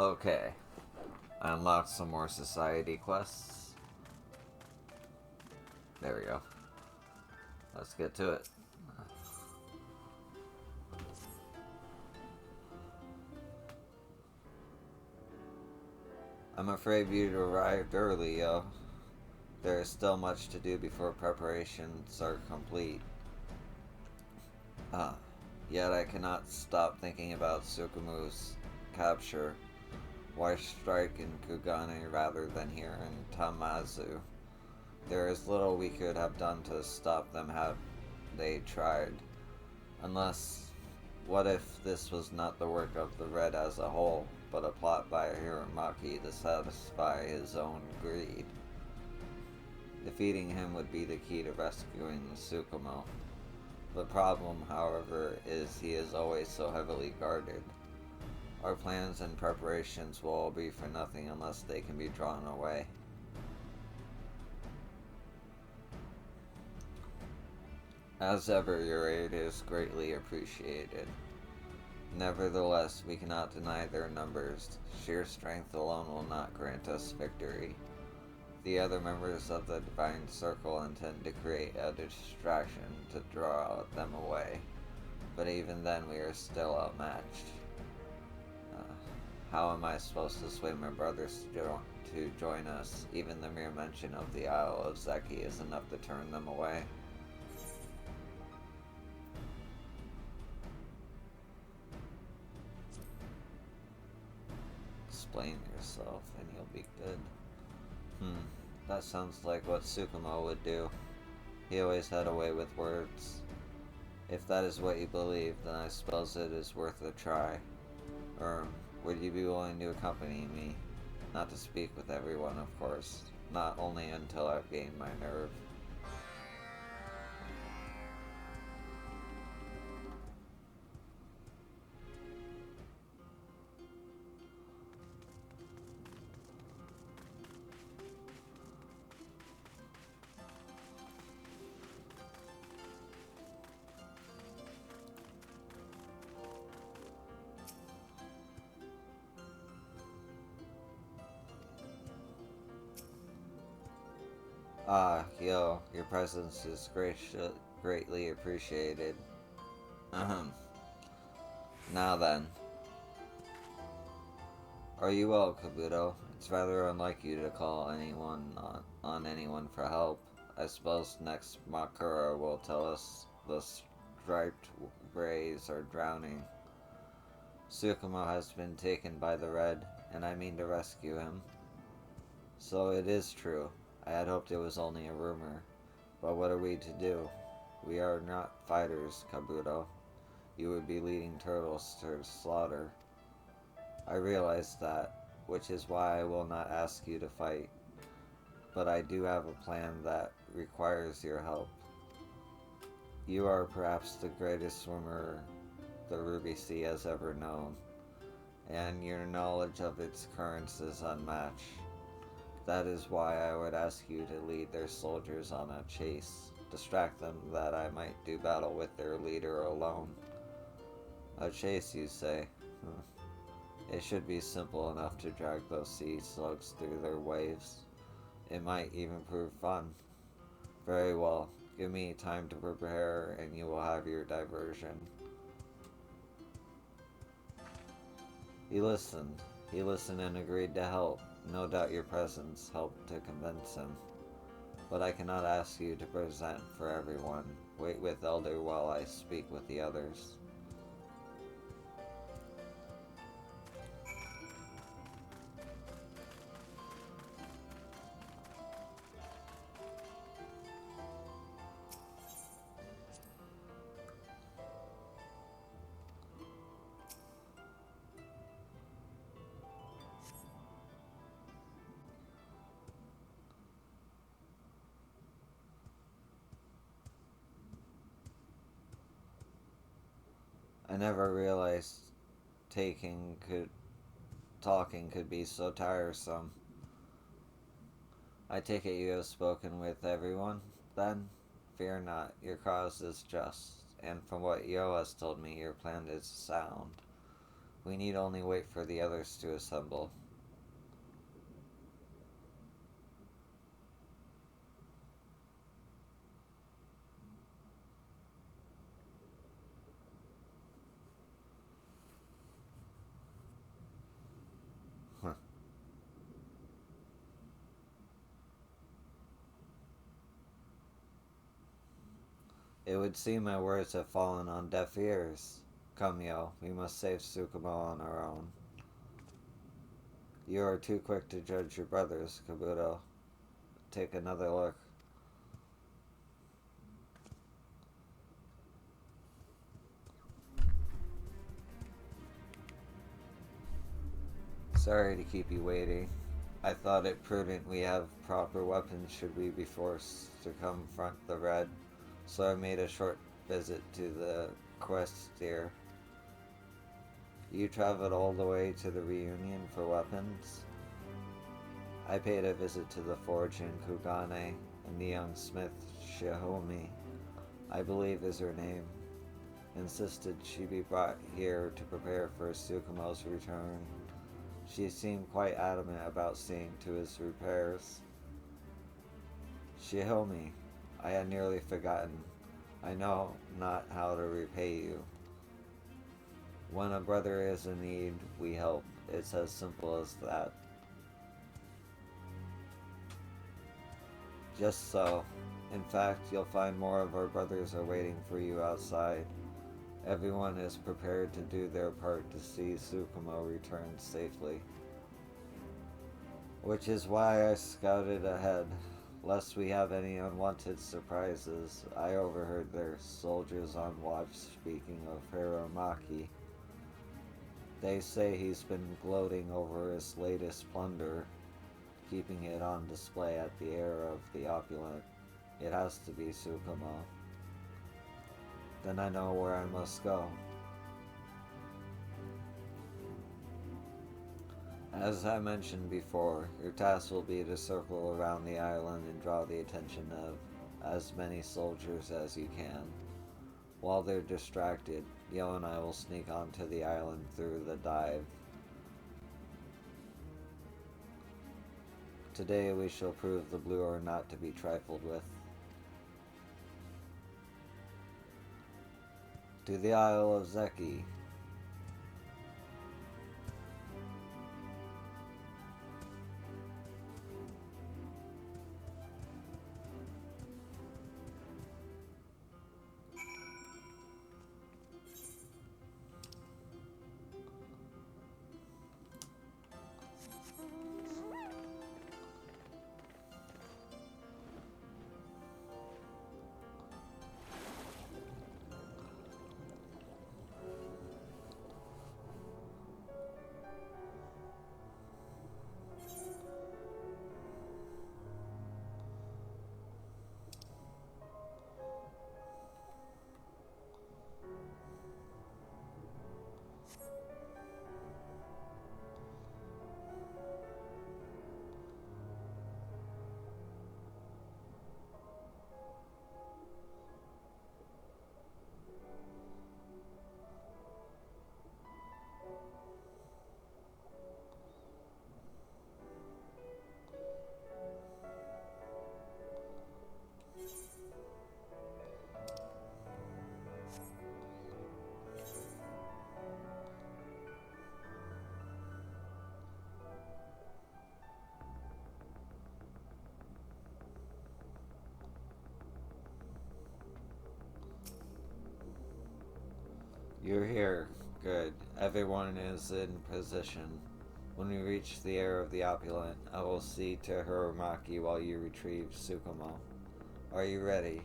Okay, I unlocked some more society quests. There we go. Let's get to it. I'm afraid you arrived early, yo. There is still much to do before preparations are complete. Ah, yet I cannot stop thinking about Sukumu's capture. Why strike in Kugane rather than here in Tamazu? There is little we could have done to stop them had they tried. Unless, what if this was not the work of the Red as a whole, but a plot by Hiramaki to satisfy his own greed? Defeating him would be the key to rescuing Tsukumo. The problem, however, is he is always so heavily guarded. Our plans and preparations will all be for nothing unless they can be drawn away. As ever, your aid is greatly appreciated. Nevertheless, we cannot deny their numbers. Sheer strength alone will not grant us victory. The other members of the Divine Circle intend to create a distraction to draw them away, but even then we are still outmatched. How am I supposed to sway my brothers to join us? Even the mere mention of the Isle of Zeki is enough to turn them away. Explain yourself and you'll be good. That sounds like what Tsukumo would do. He always had a way with words. If that is what you believe, then I suppose it is worth a try. Would you be willing to accompany me? Not to speak with everyone, of course. Not only until I've gained my nerve. Ah, yo, your presence is greatly appreciated. Ahem. Now then. Are you well, Kabuto? It's rather unlike you to call anyone on anyone for help. I suppose next Makura will tell us the striped rays are drowning. Tsukumo has been taken by the Red, and I mean to rescue him. So it is true. I had hoped it was only a rumor. But what are we to do? We are not fighters, Kabuto. You would be leading turtles to slaughter. I realize that, which is why I will not ask you to fight. But I do have a plan that requires your help. You are perhaps the greatest swimmer the Ruby Sea has ever known, and your knowledge of its currents is unmatched. That is why I would ask you to lead their soldiers on a chase, distract them that I might do battle with their leader alone. A chase, you say? It should be simple enough to drag those sea slugs through their waves. It might even prove fun. Very well, give me time to prepare and you will have your diversion. He listened. He listened and agreed to help. No doubt your presence helped to convince him. But I cannot ask you to present for everyone. Wait with Elder while I speak with the others. I never realized talking could be so tiresome. I take it you have spoken with everyone, then? Fear not, your cause is just, and from what Yo has told me, your plan is sound. We need only wait for the others to assemble. It would seem my words have fallen on deaf ears. Come, Yo, we must save Tsukumo on our own. You are too quick to judge your brothers, Kabuto. Take another look. Sorry to keep you waiting. I thought it prudent we have proper weapons should we be forced to confront the Red, so I made a short visit to the quest here. You traveled all the way to the reunion for weapons? I paid a visit to the forge in Kugane, and the young smith Shihomi, I believe is her name, insisted she be brought here to prepare for Tsukumo's return. She seemed quite adamant about seeing to his repairs. Shihomi, I had nearly forgotten. I know not how to repay you. When a brother is in need, we help. It's as simple as that. Just so. In fact, you'll find more of our brothers are waiting for you outside. Everyone is prepared to do their part to see Tsukumo return safely. Which is why I scouted ahead, lest we have any unwanted surprises. I overheard their soldiers on watch speaking of Hiromaki. They say he's been gloating over his latest plunder, keeping it on display at the heir of the opulent. It has to be Tsukumo. Then I know where I must go. As I mentioned before, your task will be to circle around the island and draw the attention of as many soldiers as you can. While they're distracted, Yo and I will sneak onto the island through the dive. Today we shall prove the blue are not to be trifled with. To the Isle of Zeki. You're here. Good. Everyone is in position. When we reach the heir of the opulent, I will see to Hiromaki while you retrieve Tsukumo. Are you ready?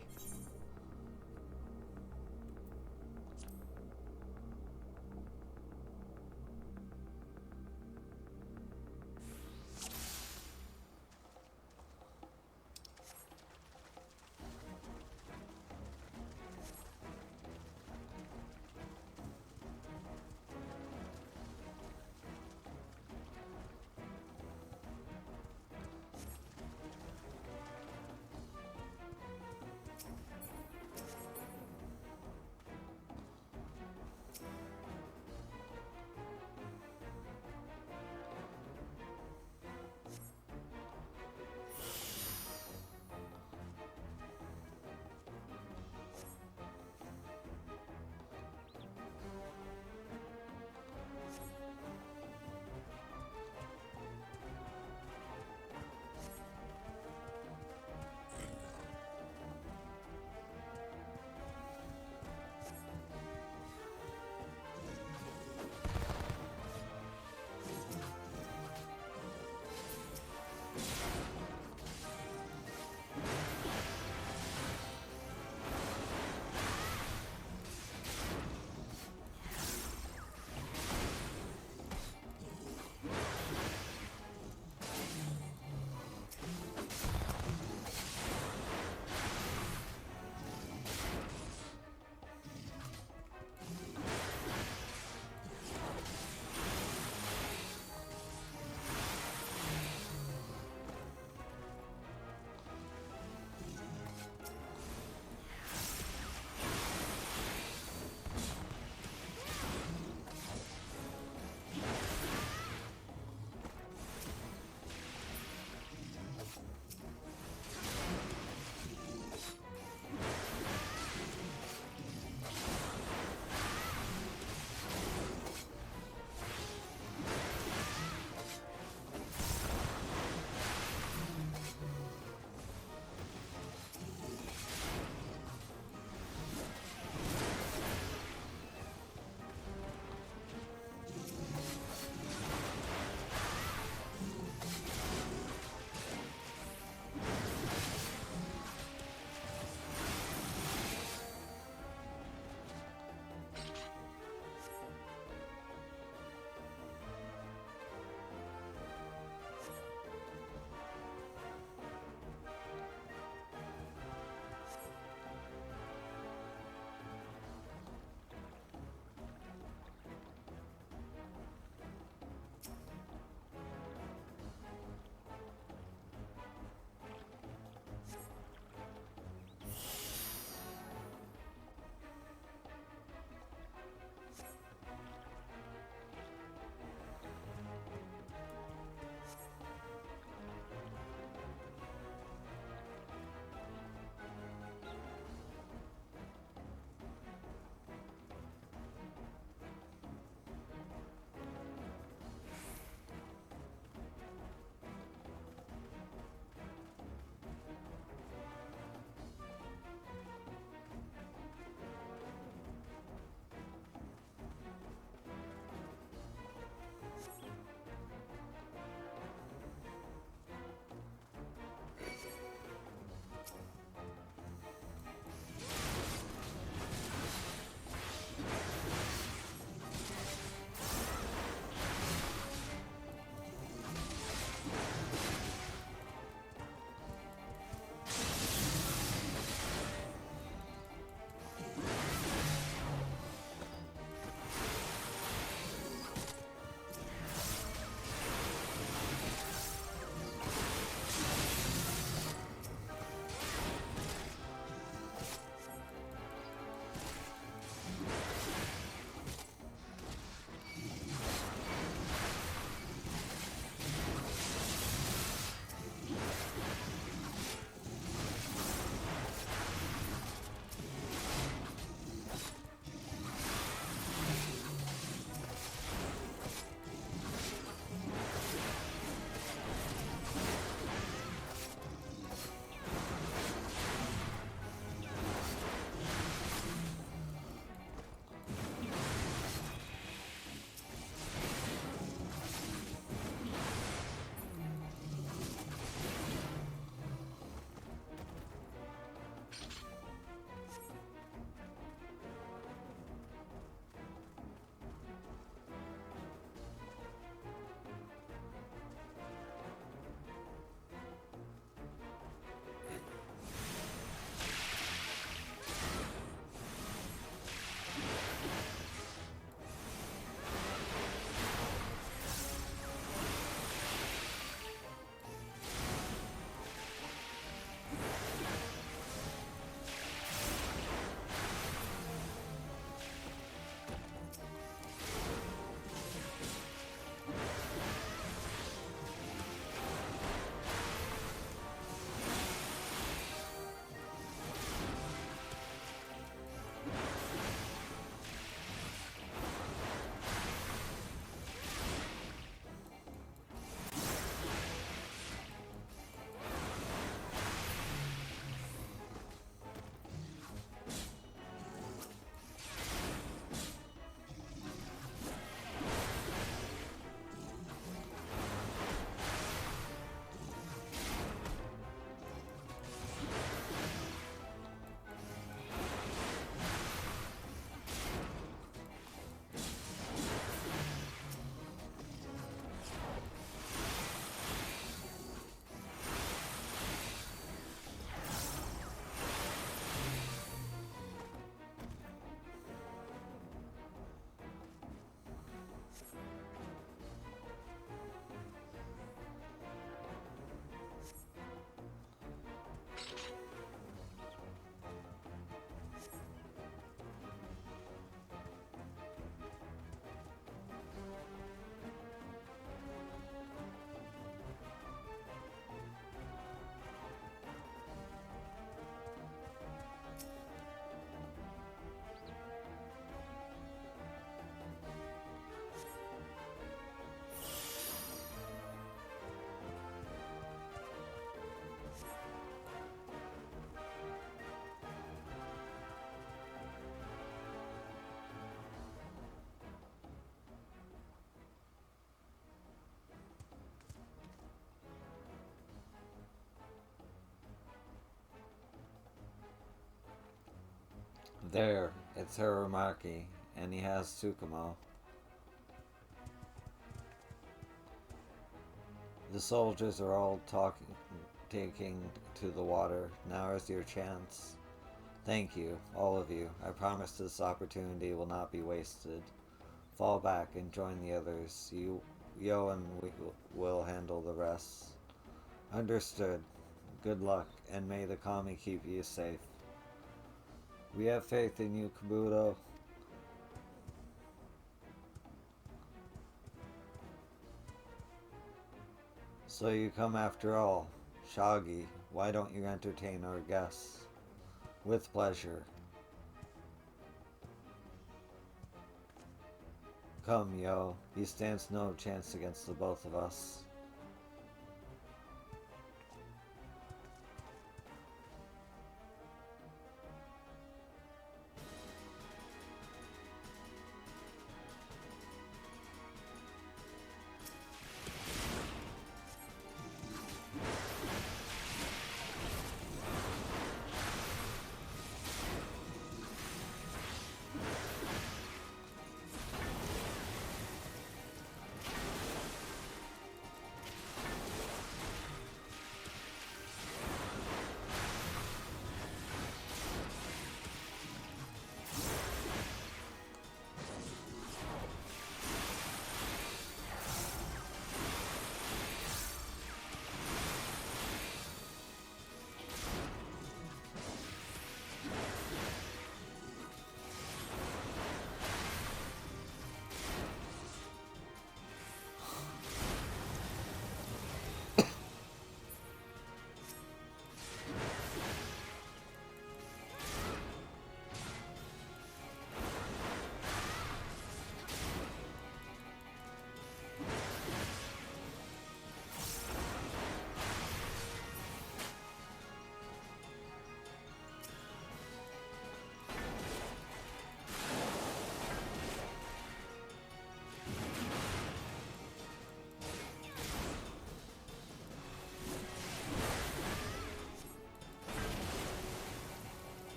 There, it's Hiromaki, and he has Tsukumo. The soldiers are all taking to the water. Now is your chance. Thank you, all of you. I promise this opportunity will not be wasted. Fall back and join the others. Yo and we will handle the rest. Understood. Good luck, and may the Kami keep you safe. We have faith in you, Kabuto. So you come after all. Shaggy, why don't you entertain our guests? With pleasure. Come, Yo. He stands no chance against the both of us.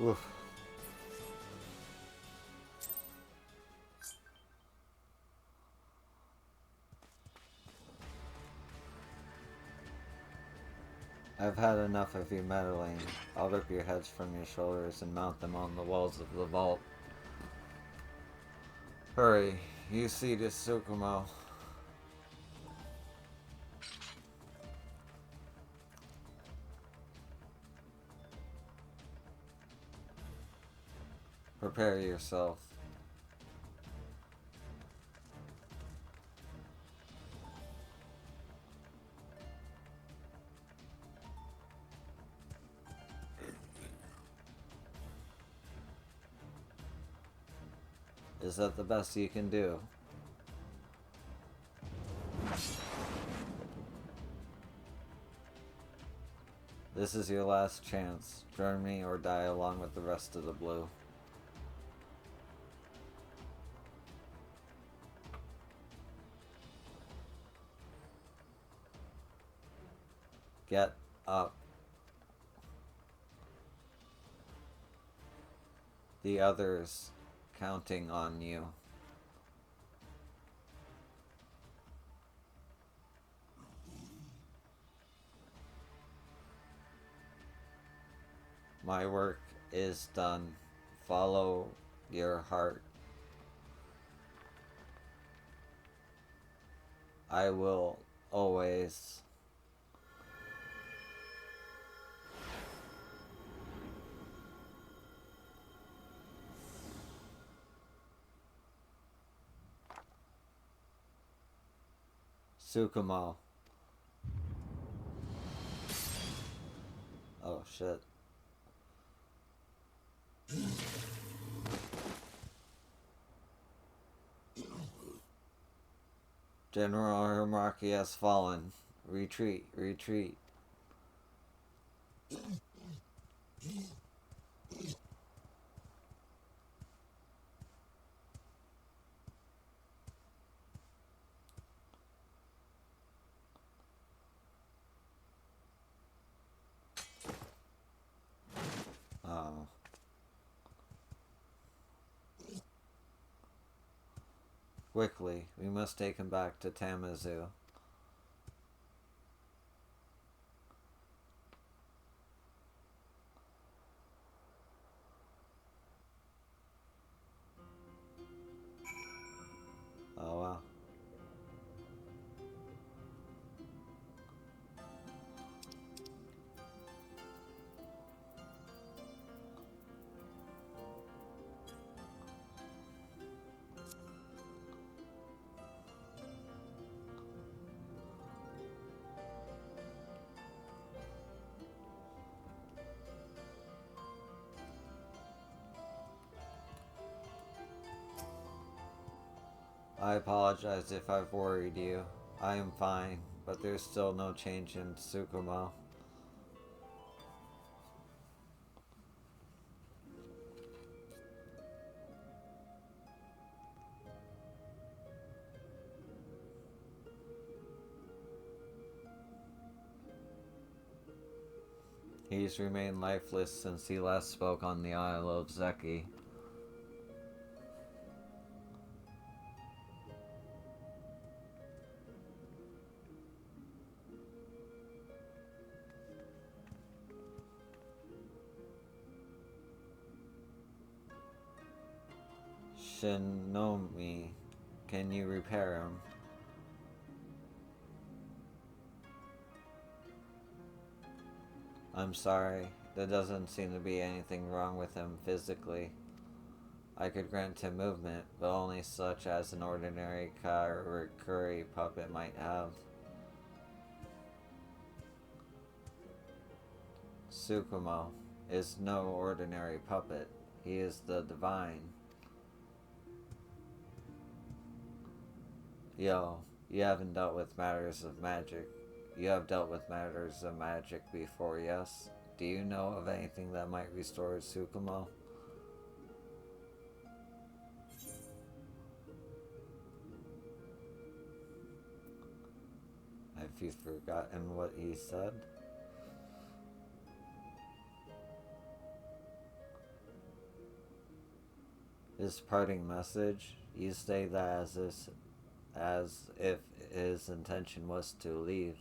Oof. I've had enough of you meddling. I'll rip your heads from your shoulders and mount them on the walls of the vault. Hurry, you see this Tsukumo. Prepare yourself. Is that the best you can do? This is your last chance. Join me or die along with the rest of the blue. Get up. The others counting on you. My work is done. Follow your heart. I will always. Tsukumo. Oh shit. General Hiromaki has fallen. Retreat, retreat. Oh. Quickly, we must take him back to Tamazu. Oh wow. I apologize if I've worried you. I am fine, but there's still no change in Tsukumo. He's remained lifeless since he last spoke on the Isle of Zeki. Shinomi, can you repair him? I'm sorry, there doesn't seem to be anything wrong with him physically. I could grant him movement, but only such as an ordinary Karakuri puppet might have. Tsukumo is no ordinary puppet. He is the divine. Yo, you haven't dealt with matters of magic. You have dealt with matters of magic before, yes? Do you know of anything that might restore Tsukumo? Have you forgotten what he said? His parting message, you say that as if his intention was to leave.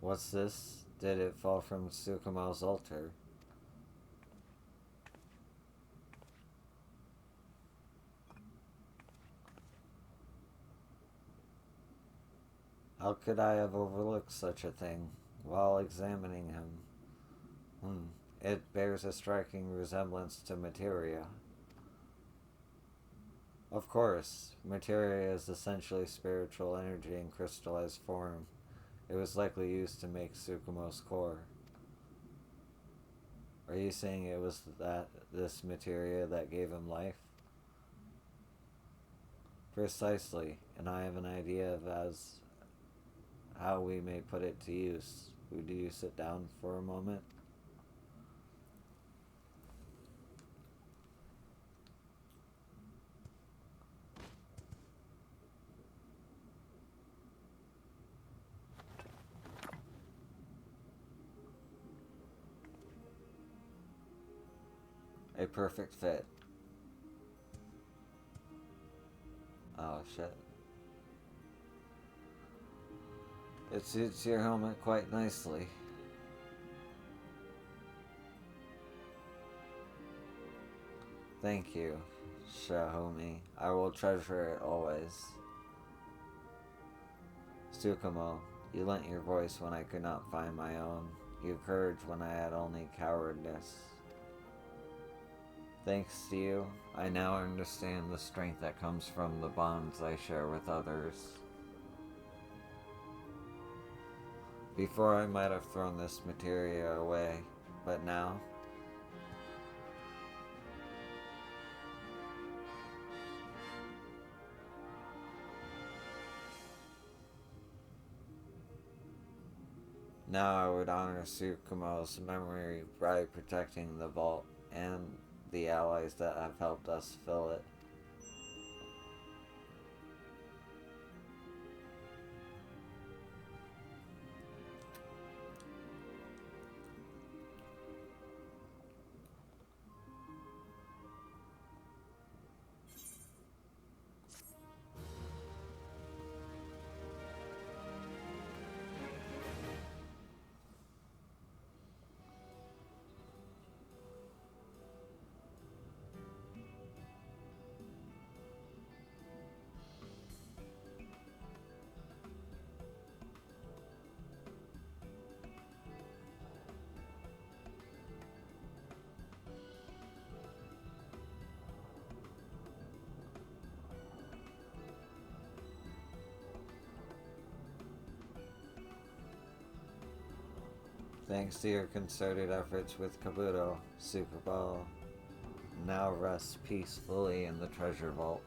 What's this? Did it fall from Tsukumo's altar? How could I have overlooked such a thing while examining him? It bears a striking resemblance to materia. Of course, materia is essentially spiritual energy in crystallized form. It was likely used to make Tsukumo's core. Are you saying it was this materia that gave him life? Precisely, and I have an idea of how we may put it to use. Would you sit down for a moment? A perfect fit. Oh shit. It suits your helmet quite nicely. Thank you, Shahumi. I will treasure it always. Tsukumo, you lent your voice when I could not find my own. Your courage when I had only cowardice. Thanks to you, I now understand the strength that comes from the bonds I share with others. Before I might have thrown this materia away, but now? Now I would honor Tsukumo's memory by protecting the vault and the allies that have helped us fill it. Thanks to your concerted efforts with Kabuto, Superball now rests peacefully in the treasure vault.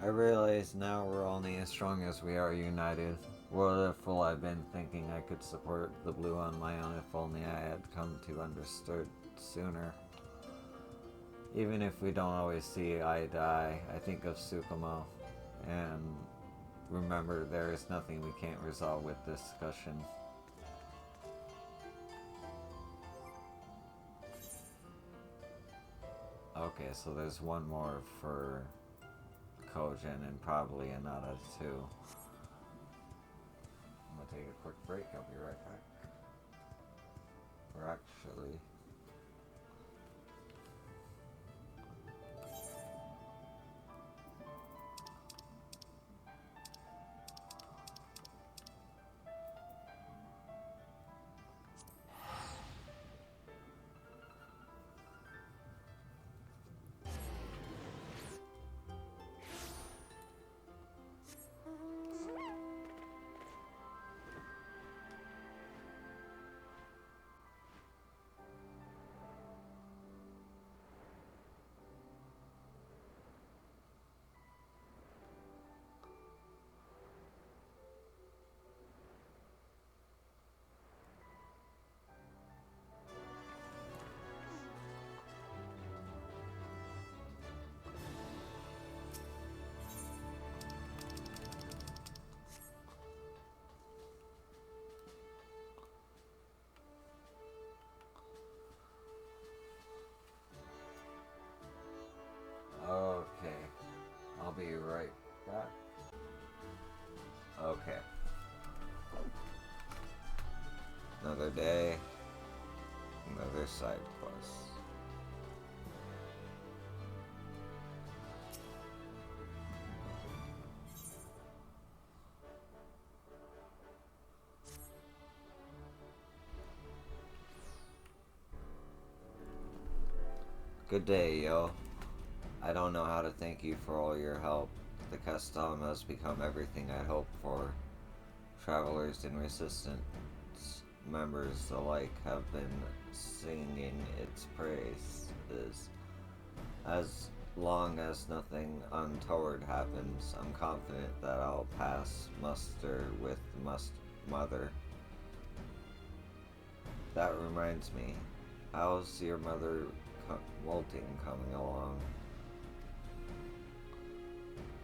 I realize now we're only as strong as we are united. What a fool I've been thinking I could support the blue on my own if only I had come to understood sooner. Even if we don't always see eye to eye, I think of Tsukumo and remember there is nothing we can't resolve with discussion. Okay, so there's one more for Kojin and probably another too. I'm gonna take a quick break, I'll be right back. Or actually... I'll be right back. Okay. Another day, another side quest. Good day, yo. I don't know how to thank you for all your help. The Castellum has become everything I hoped for. Travelers and resistance members alike have been singing its praises. As long as nothing untoward happens, I'm confident that I'll pass muster with mother. That reminds me, how's your mother molting coming along?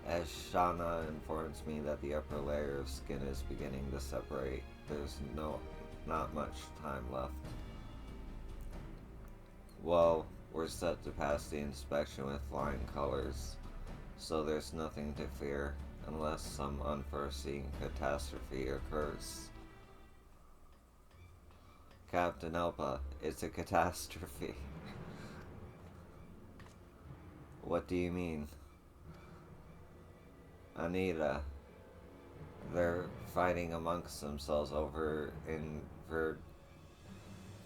As Shauna informs me that the upper layer of skin is beginning to separate, there's not much time left. Well, we're set to pass the inspection with flying colors, so there's nothing to fear unless some unforeseen catastrophe occurs. Captain Elpa, it's a catastrophe. What do you mean? Anita, they're fighting amongst themselves over in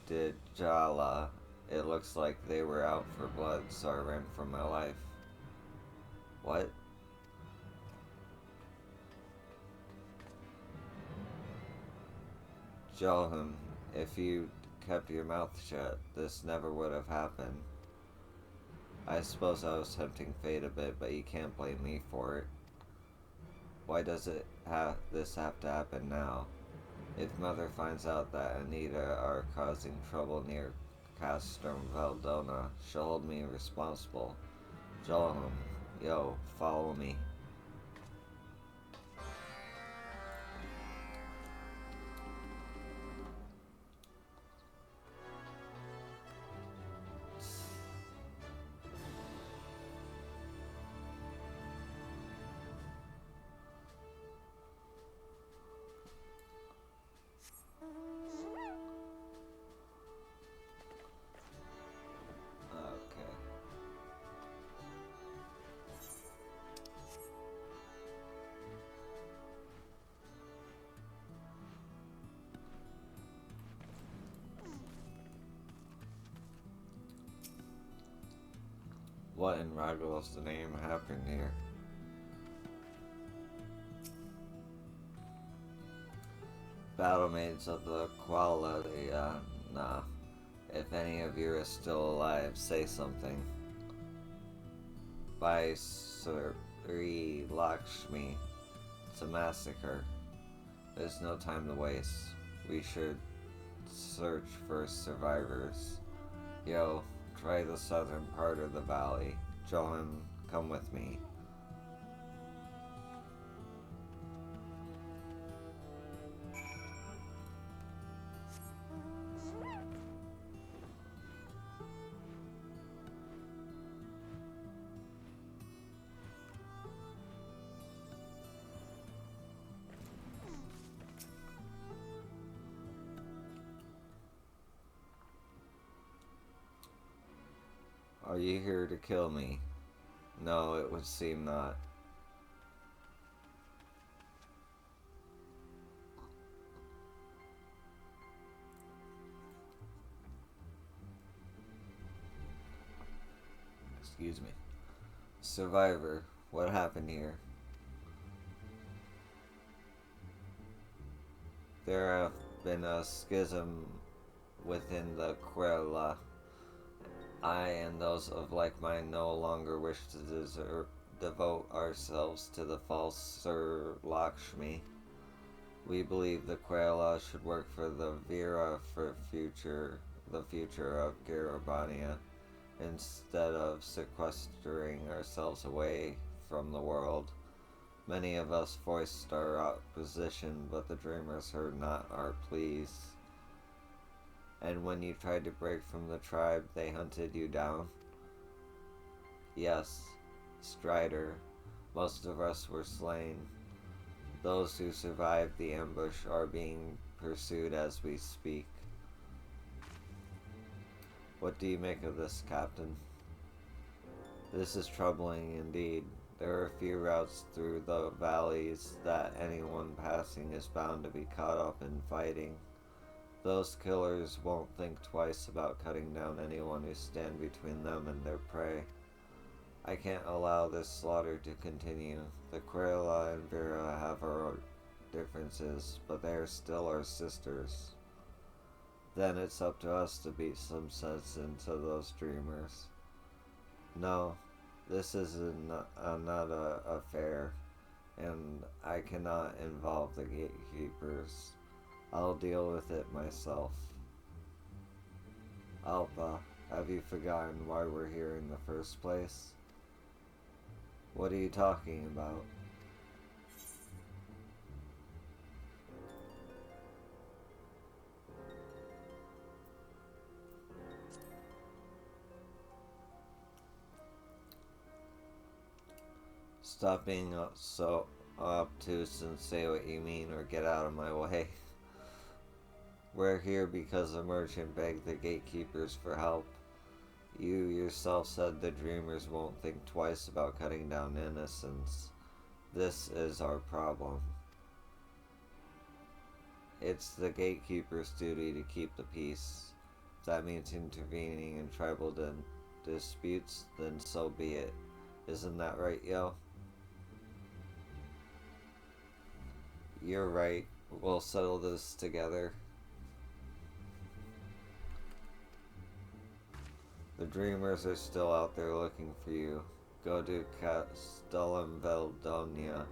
Verdijala. It looks like they were out for blood, so I ran for my life. What? Johan, if you kept your mouth shut, this never would have happened. I suppose I was tempting fate a bit, but you can't blame me for it. Why does this have to happen now? If Mother finds out that Anita are causing trouble near Castrum Valdona, she'll hold me responsible. Johan, yo, follow me. Okay. What in Raguel's name happened here? Battlemaids of the Qualia, nah. If any of you are still alive, say something. By Sri Lakshmi, it's a massacre. There's no time to waste. We should search for survivors. Yo, try the southern part of the valley. Johan, come with me. Are you here to kill me? No, it would seem not. Excuse me. Survivor, what happened here? There have been a schism within the Quella. I and those of like mind no longer wish to devote ourselves to the false Sir Lakshmi. We believe the Quella should work for the Vera for the future of Garabania, instead of sequestering ourselves away from the world. Many of us voiced our opposition, but the Dreamers heard not our pleas. And when you tried to break from the tribe, they hunted you down? Yes, Strider. Most of us were slain. Those who survived the ambush are being pursued as we speak. What do you make of this, Captain? This is troubling indeed. There are few routes through the valleys that anyone passing is bound to be caught up in fighting. Those killers won't think twice about cutting down anyone who stand between them and their prey. I can't allow this slaughter to continue. The Querela and Vera have our differences, but they are still our sisters. Then it's up to us to beat some sense into those dreamers. No, this is not a affair, and I cannot involve the gatekeepers. I'll deal with it myself. Alpha, have you forgotten why we're here in the first place? What are you talking about? Stop being so obtuse and say what you mean or get out of my way. We're here because a merchant begged the gatekeepers for help. You yourself said the dreamers won't think twice about cutting down innocents. This is our problem. It's the gatekeeper's duty to keep the peace. If that means intervening in tribal disputes, then so be it. Isn't that right, Yo? You're right. We'll settle this together. The dreamers are still out there looking for you. Go to Castellum Veldonia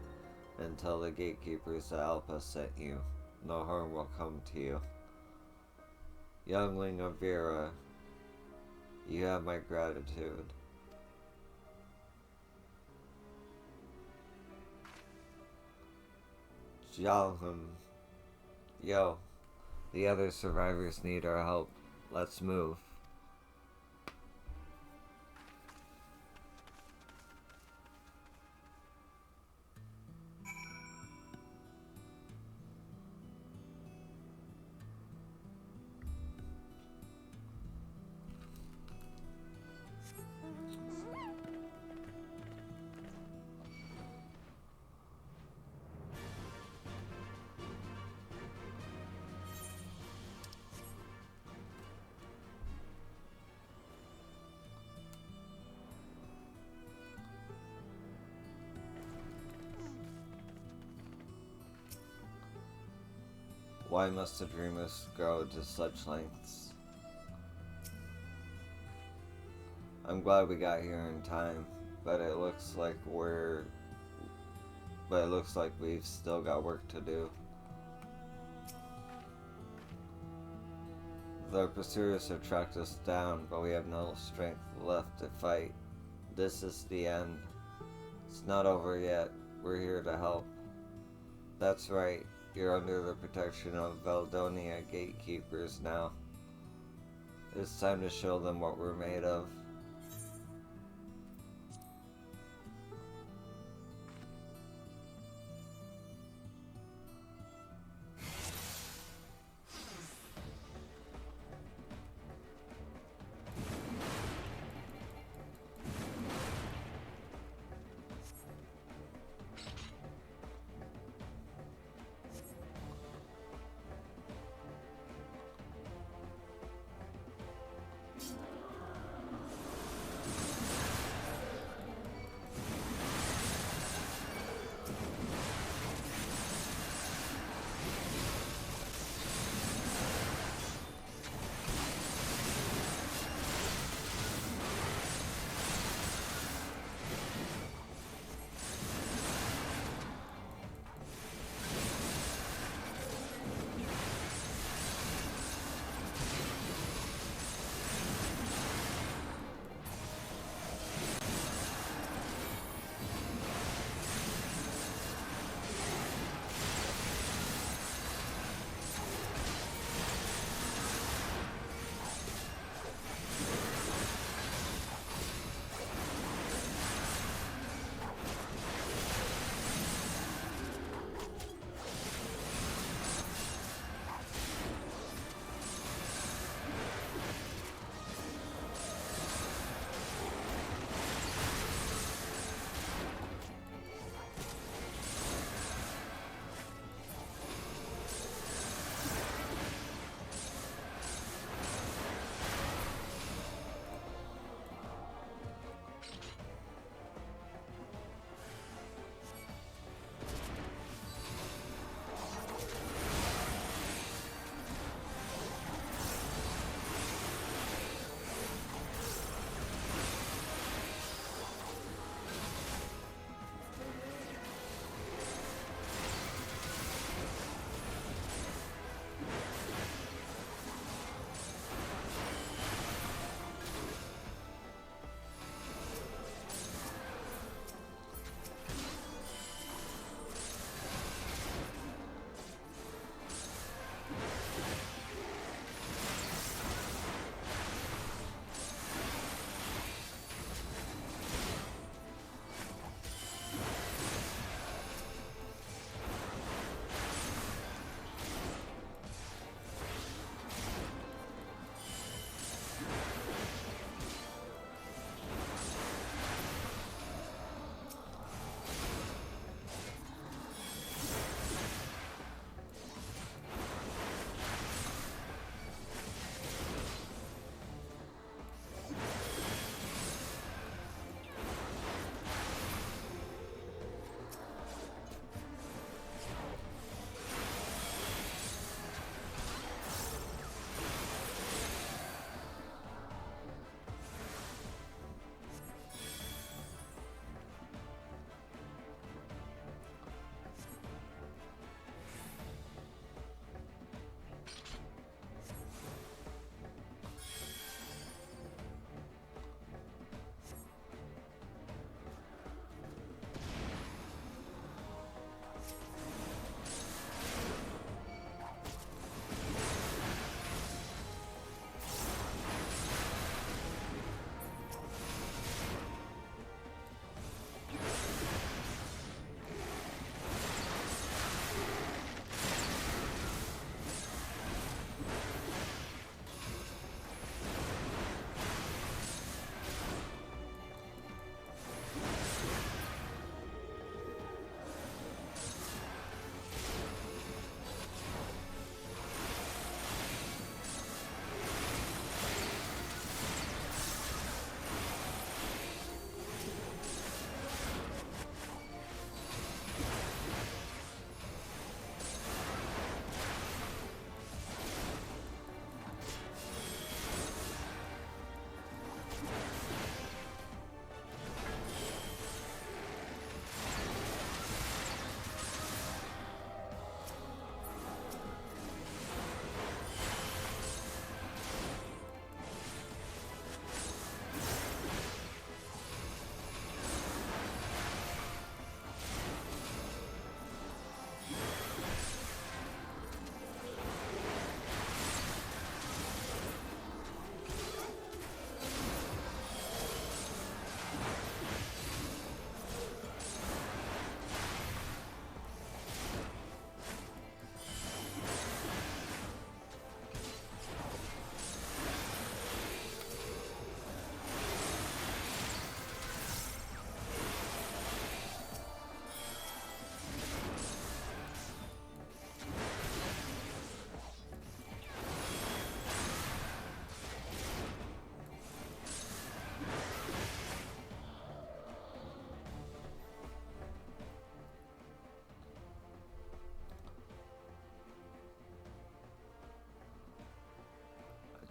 and tell the gatekeepers that Alpa sent you. No harm will come to you. Youngling of Vera, you have my gratitude. Jalhun, yo, the other survivors need our help. Let's move. Why must the dreamers go to such lengths? I'm glad we got here in time, but it looks like we've still got work to do. The pursuers have tracked us down, but we have no strength left to fight. This is the end. It's not over yet. We're here to help. That's right. You're under the protection of Veldonia gatekeepers now. It's time to show them what we're made of.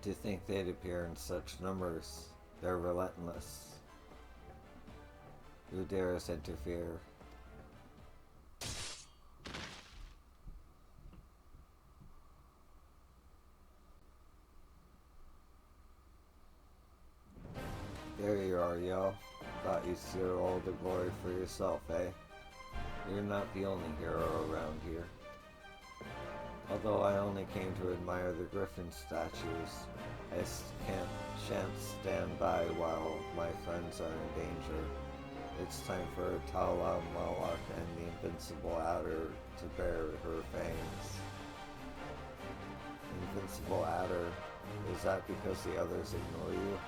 To think they'd appear in such numbers. They're relentless. Who dares interfere? There you are, yo. Thought you'd steal all the glory for yourself, eh? You're not the only hero around here. Although I only came to admire the griffin statues, I shan't stand by while my friends are in danger. It's time for Tala Malak and the invincible adder to bear her fangs. Invincible adder, is that because the others ignore you?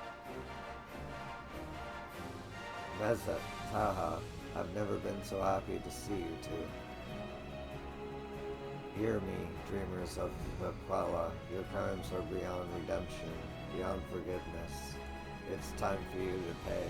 Nezet, Taha, I've never been so happy to see you two. Hear me, dreamers of Vequella, your crimes are beyond redemption, beyond forgiveness. It's time for you to pay.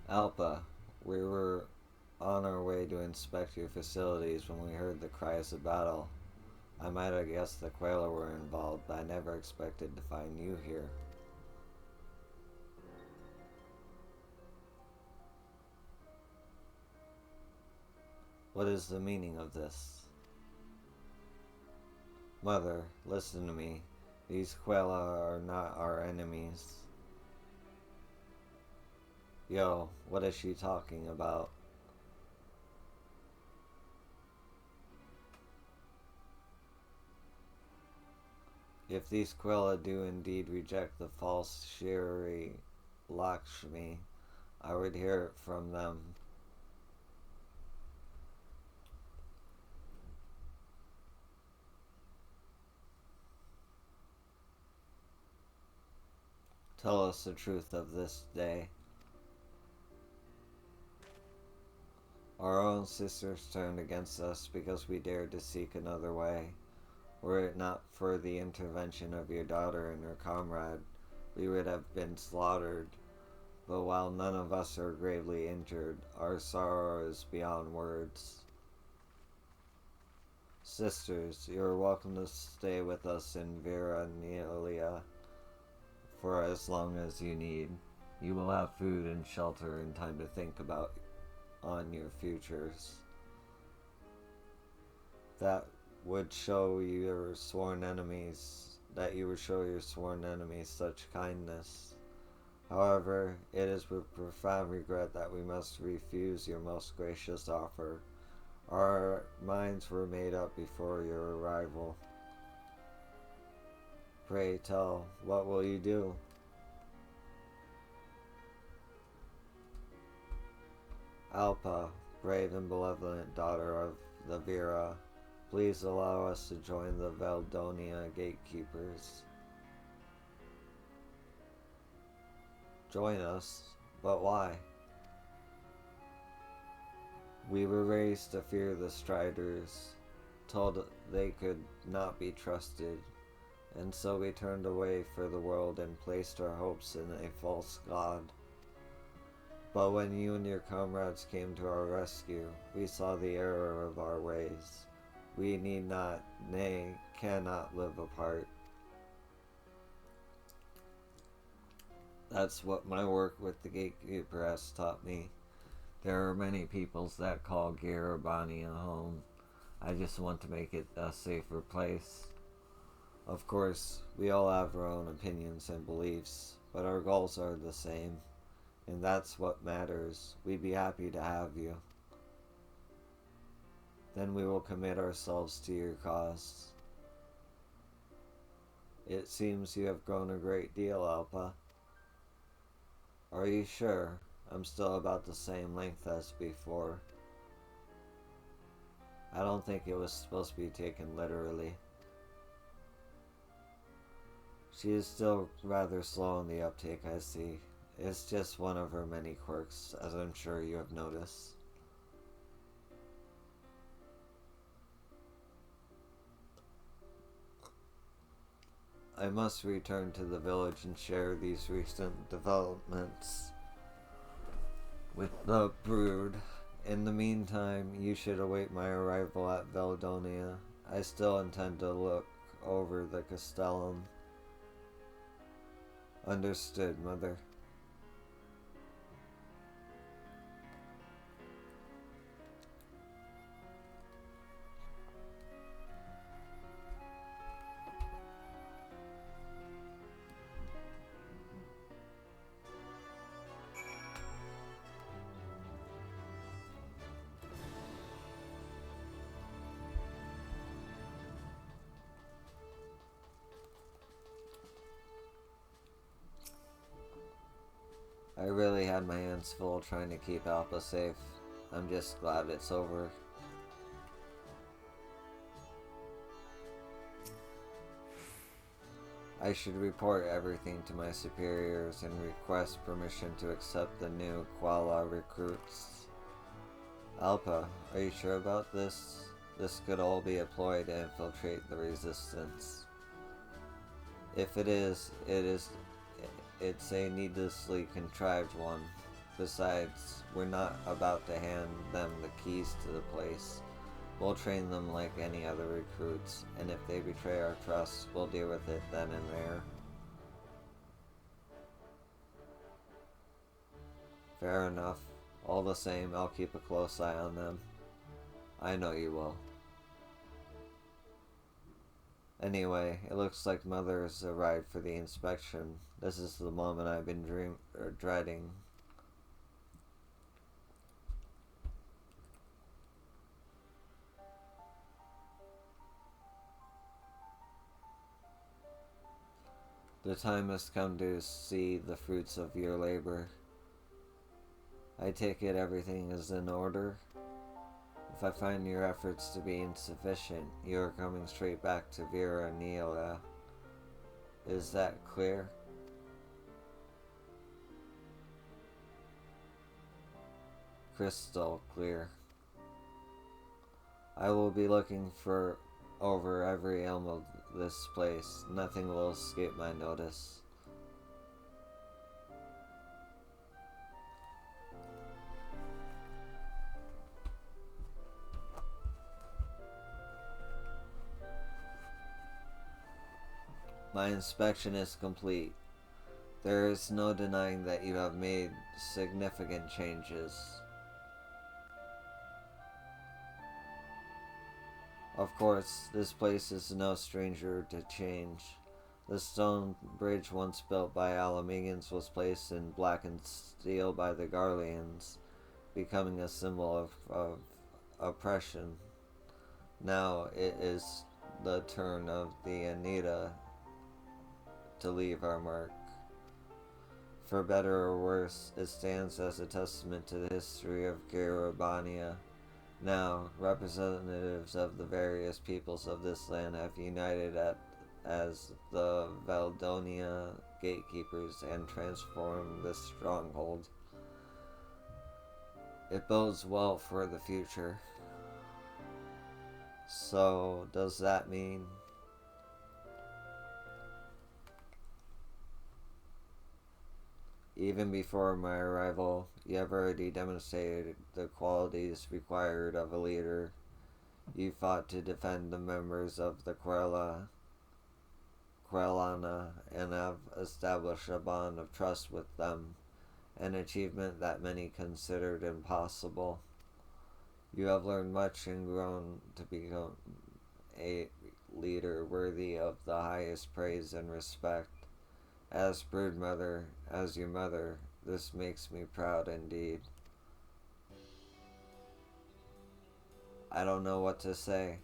Alpa, we were on our way to inspect your facilities when we heard the cries of battle. I might have guessed the Quaila were involved, but I never expected to find you here. What is the meaning of this? Mother, listen to me. These Quaila are not our enemies. Yo, what is she talking about? If these Quella do indeed reject the false Shri Lakshmi, I would hear it from them. Tell us the truth of this day. Our own sisters turned against us because we dared to seek another way. Were it not for the intervention of your daughter and her comrade, we would have been slaughtered. But while none of us are gravely injured, our sorrow is beyond words. Sisters, you are welcome to stay with us in Vera Nelia for as long as you need. You will have food and shelter and time to think about on your futures. That would show your sworn enemies such kindness. However, it is with profound regret that we must refuse your most gracious offer. Our minds were made up before your arrival. Pray tell, what will you do? Alpa, brave and benevolent daughter of the Vera, please allow us to join the Valdonia gatekeepers. Join us? But why? We were raised to fear the Striders, told they could not be trusted, and so we turned away for the world and placed our hopes in a false god. But when you and your comrades came to our rescue, we saw the error of our ways. We need not, nay, cannot live apart. That's what my work with the gatekeeper has taught me. There are many peoples that call Garabani a home. I just want to make it a safer place. Of course, we all have our own opinions and beliefs, but our goals are the same, and that's what matters. We'd be happy to have you. Then we will commit ourselves to your cause. It seems you have grown a great deal, Alpa. Are you sure? I'm still about the same length as before. I don't think it was supposed to be taken literally. She is still rather slow in the uptake, I see. It's just one of her many quirks, as I'm sure you have noticed. I must return to the village and share these recent developments with the brood. In the meantime, you should await my arrival at Valdonia. I still intend to look over the castellum. Understood, Mother. I really had my hands full trying to keep Alpha safe. I'm just glad it's over. I should report everything to my superiors and request permission to accept the new Kuala recruits. Alpha, are you sure about this? This could all be a ploy to infiltrate the resistance. If it's a needlessly contrived one. Besides, we're not about to hand them the keys to the place. We'll train them like any other recruits, and if they betray our trust, we'll deal with it then and there. Fair enough. All the same, I'll keep a close eye on them. I know you will. Anyway, it looks like Mother's arrived for the inspection. This is the moment I've been dreading. The time has come to see the fruits of your labor. I take it everything is in order. If I find your efforts to be insufficient, you are coming straight back to Vera Neela. Is that clear? Crystal clear. I will be looking for over every elm of this place. Nothing will escape my notice. My inspection is complete. There is no denying that you have made significant changes. Of course, this place is no stranger to change. The stone bridge once built by Alamegans was placed in blackened steel by the Garleans, becoming a symbol of oppression. Now it is the turn of the Anita to leave our mark. For better or worse, it stands as a testament to the history of Garabania. Now, representatives of the various peoples of this land have united as the Valdonia gatekeepers and transformed this stronghold. It bodes well for the future. So, does that mean... Even before my arrival, you have already demonstrated the qualities required of a leader. You fought to defend the members of the Quelana and have established a bond of trust with them, an achievement that many considered impossible. You have learned much and grown to become a leader worthy of the highest praise and respect. As broodmother, as your mother, this makes me proud indeed. I don't know what to say.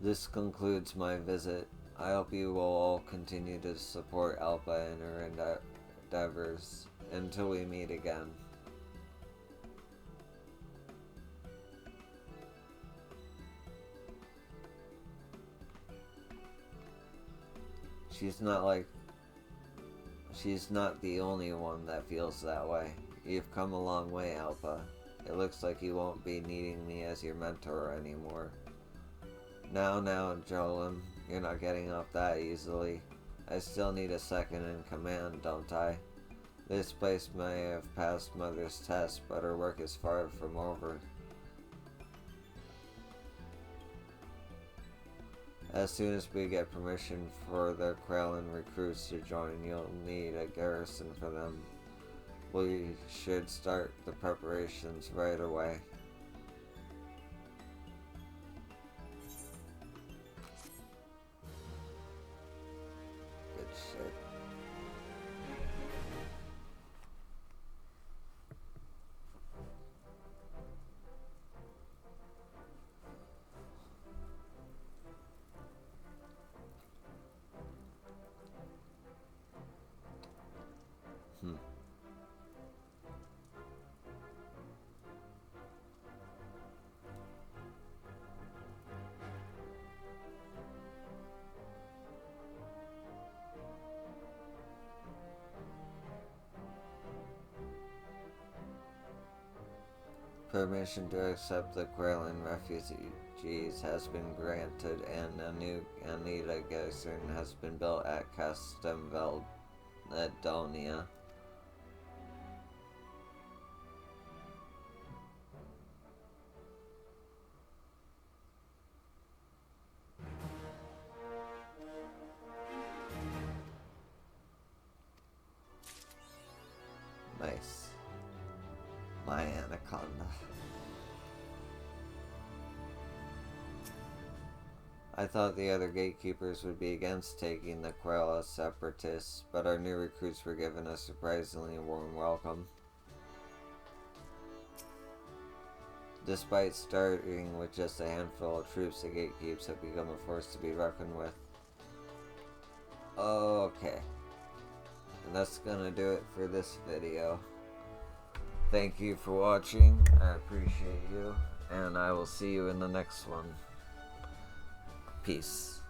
This concludes my visit. I hope you will all continue to support Alpa in her endeavors until we meet again. She's not the only one that feels that way. You've come a long way, Alpa. It looks like you won't be needing me as your mentor anymore. Now, Jolem, you're not getting off that easily. I still need a second in command, don't I? This place may have passed Mother's test, but her work is far from over. As soon as we get permission for the Krellin recruits to join, you'll need a garrison for them. We should start the preparations right away. Good shit. Permission to accept the Querlin refugees has been granted, and a new Anita garrison has been built at Castemvel at Dolnia. Nice. My anaconda. I thought the other gatekeepers would be against taking the Quella separatists, but our new recruits were given a surprisingly warm welcome. Despite starting with just a handful of troops, the gatekeepers have become a force to be reckoned with. Okay. And that's gonna do it for this video. Thank you for watching. I appreciate you. And I will see you in the next one. Peace.